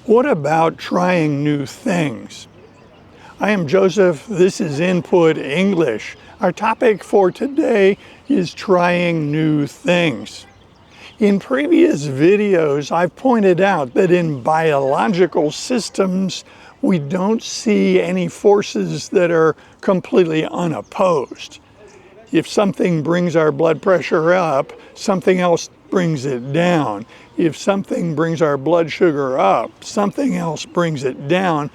What about trying new things? I am Joseph. This is Input English. Our topic for today is trying new things. In previous videos, I've pointed out that in biological systems, we don't see any forces that are completely unopposed. If something brings our blood pressure up, something else brings it down. If something brings our blood sugar up, something else brings it down.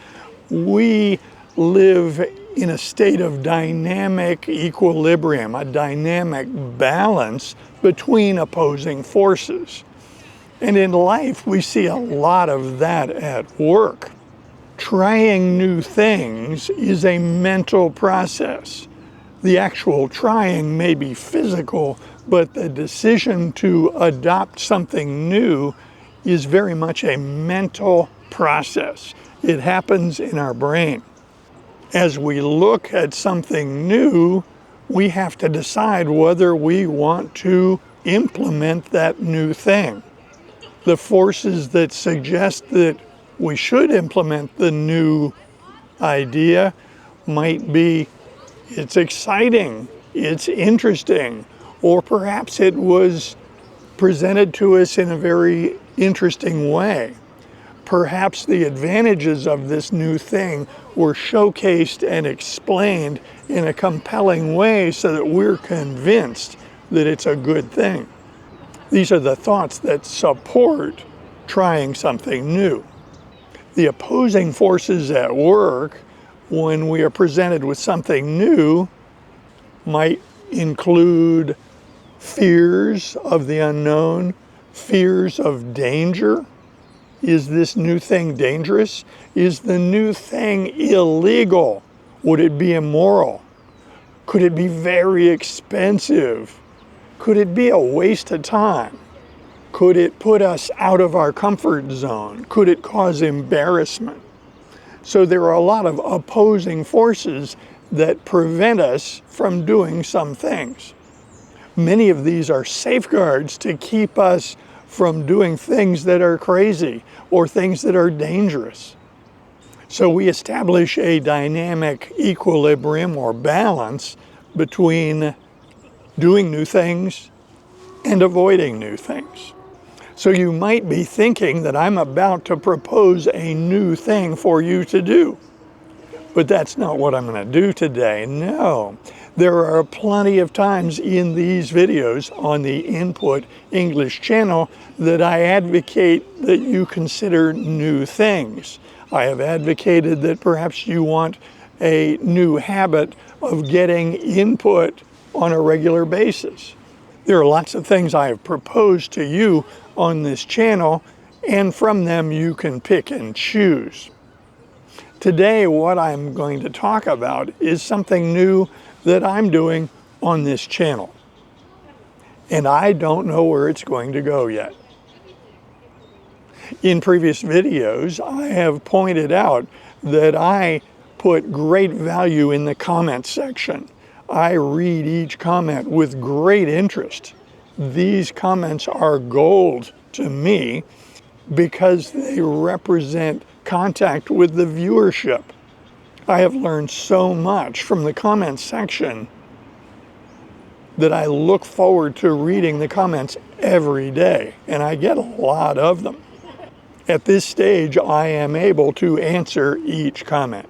We live in a state of dynamic equilibrium, a dynamic balance between opposing forces. And in life, we see a lot of that at work. Trying new things is a mental process. The actual trying may be physical, but the decision to adopt something new is very much a mental process. It happens in our brain. As we look at something new, we have to decide whether we want to implement that new thing. The forces that suggest that we should implement the new idea might be it's exciting, it's interesting, or perhaps it was presented to us in a very interesting way. Perhaps the advantages of this new thing were showcased and explained in a compelling way so that we're convinced that it's a good thing. These are the thoughts that support trying something new. The opposing forces at work when we are presented with something new might include fears of the unknown, fears of danger. Is this new thing dangerous? Is the new thing illegal? Would it be immoral? Could it be very expensive? Could it be a waste of time? Could it put us out of our comfort zone? Could it cause embarrassment? So there are a lot of opposing forces that prevent us from doing some things. Many of these are safeguards to keep us from doing things that are crazy or things that are dangerous. So we establish a dynamic equilibrium or balance between doing new things and avoiding new things. So you might be thinking that I'm about to propose a new thing for you to do. But that's not what I'm going to do today. No, there are plenty of times in these videos on the Input English channel that I advocate that you consider new things. I have advocated that perhaps you want a new habit of getting input on a regular basis. There are lots of things I have proposed to you on this channel, and from them you can pick and choose. Today, what I'm going to talk about is something new that I'm doing on this channel. And I don't know where it's going to go yet. In previous videos, I have pointed out that I put great value in the comment section. I read each comment with great interest. These comments are gold to me because they represent contact with the viewership. I have learned so much from the comment section that I look forward to reading the comments every day, and I get a lot of them. At this stage, I am able to answer each comment.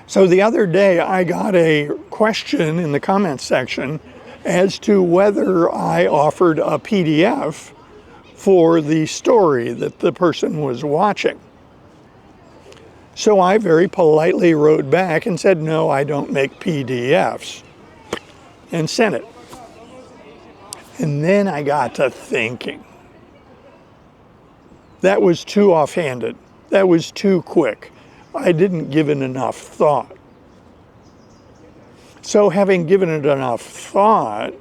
So the other day, I got a question in the comment section as to whether I offered a PDF for the story that the person was watching. So I very politely wrote back and said, no, I don't make PDFs, and sent it. And then I got to thinking. That was too offhanded. That was too quick. I didn't give it enough thought. So having given it enough thought,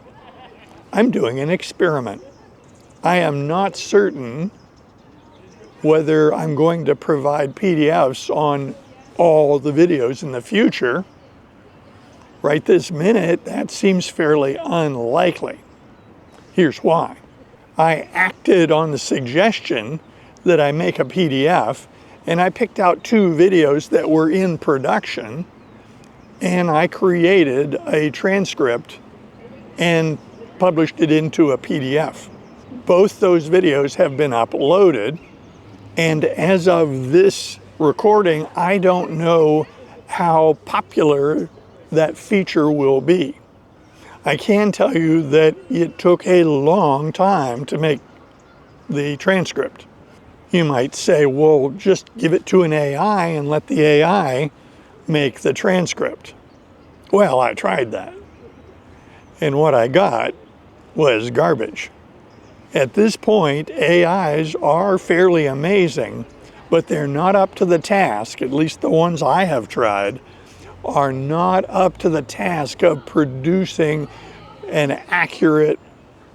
I'm doing an experiment. I am not certain whether I'm going to provide PDFs on all the videos in the future. Right this minute, that seems fairly unlikely. Here's why. I acted on the suggestion that I make a PDF, And I picked out 2 videos that were in production, and I created a transcript and published it into a PDF. Both those videos have been uploaded, and as of this recording, I don't know how popular that feature will be. I can tell you that it took a long time to make the transcript. You might say, well, just give it to an AI and let the AI make the transcript. Well, I tried that, and what I got was garbage. At this point, AIs are fairly amazing, but they're not up to the task, at least the ones I have tried, are not up to the task of producing an accurate,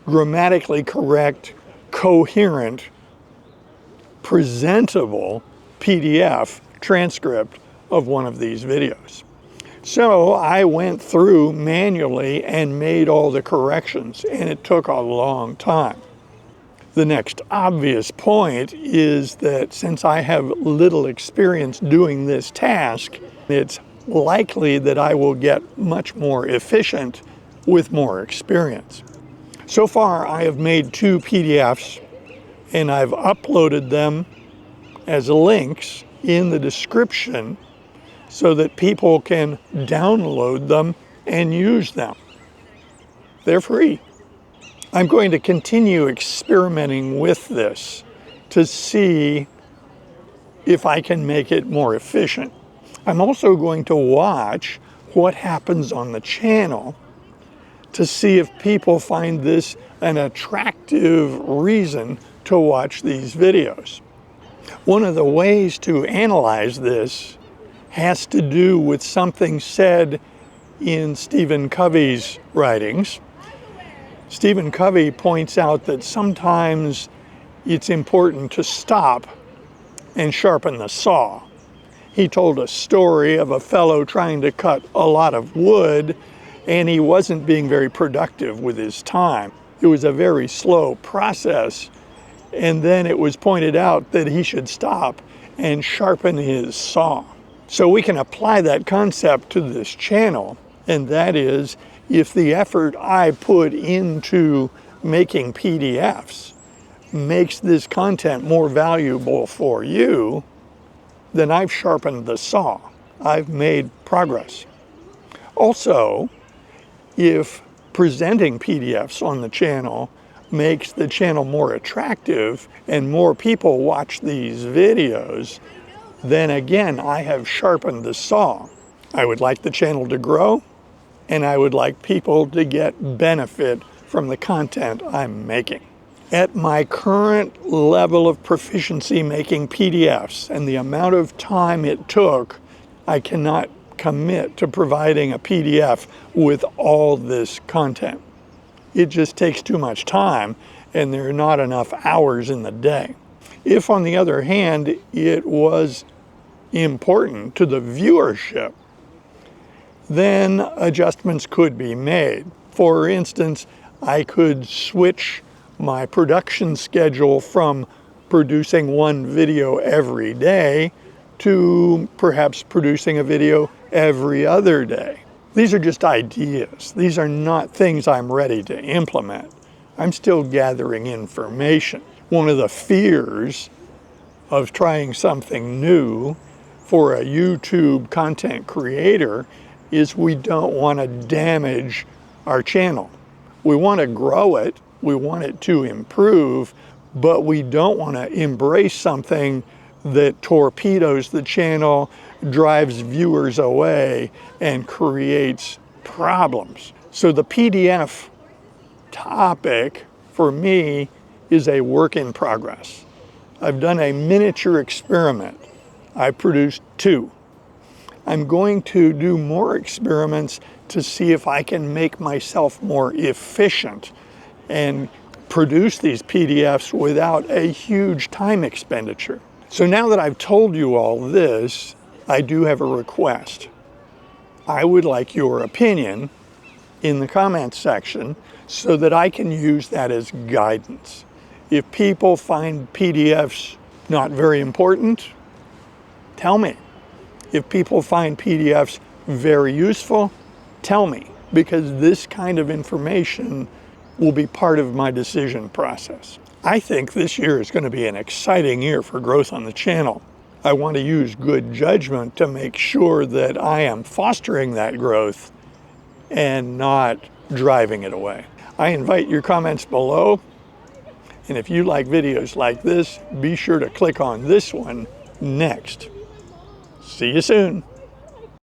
grammatically correct, coherent, presentable PDF transcript of one of these videos. So I went through manually and made all the corrections, and it took a long time. The next obvious point is that since I have little experience doing this task, it's likely that I will get much more efficient with more experience. So far, I have made 2 PDFs, and I've uploaded them as links in the description so that people can download them and use them. They're free. I'm going to continue experimenting with this to see if I can make it more efficient. I'm also going to watch what happens on the channel to see if people find this an attractive reason to watch these videos. One of the ways to analyze this has to do with something said in Stephen Covey's writings. Stephen Covey points out that sometimes it's important to stop and sharpen the saw. He told a story of a fellow trying to cut a lot of wood, and he wasn't being very productive with his time. It was a very slow process, and then it was pointed out that he should stop and sharpen his saw. So we can apply that concept to this channel, and that is, if the effort I put into making PDFs makes this content more valuable for you, then I've sharpened the saw. I've made progress. Also, if presenting PDFs on the channel makes the channel more attractive and more people watch these videos, then again, I have sharpened the saw. I would like the channel to grow, and I would like people to get benefit from the content I'm making. At my current level of proficiency making PDFs and the amount of time it took, I cannot commit to providing a PDF with all this content. It just takes too much time, and there are not enough hours in the day. If, on the other hand, it was important to the viewership, then adjustments could be made. For instance, I could switch my production schedule from producing one video every day to perhaps producing a video every other day. These are just ideas. These are not things I'm ready to implement. I'm still gathering information. One of the fears of trying something new for a YouTube content creator is we don't want to damage our channel. We want to grow it, we want it to improve, but we don't want to embrace something that torpedoes the channel, drives viewers away, and creates problems. So the PDF topic for me is a work in progress. I've done a miniature experiment. I produced 2. I'm going to do more experiments to see if I can make myself more efficient and produce these PDFs without a huge time expenditure. So now that I've told you all this, I do have a request. I would like your opinion in the comments section so that I can use that as guidance. If people find PDFs not very important, Tell me. If people find PDFs very useful, tell me, because this kind of information will be part of my decision process. I think this year is going to be an exciting year for growth on the channel. I want to use good judgment to make sure that I am fostering that growth and not driving it away. I invite your comments below, and if you like videos like this, be sure to click on this one next. See you soon.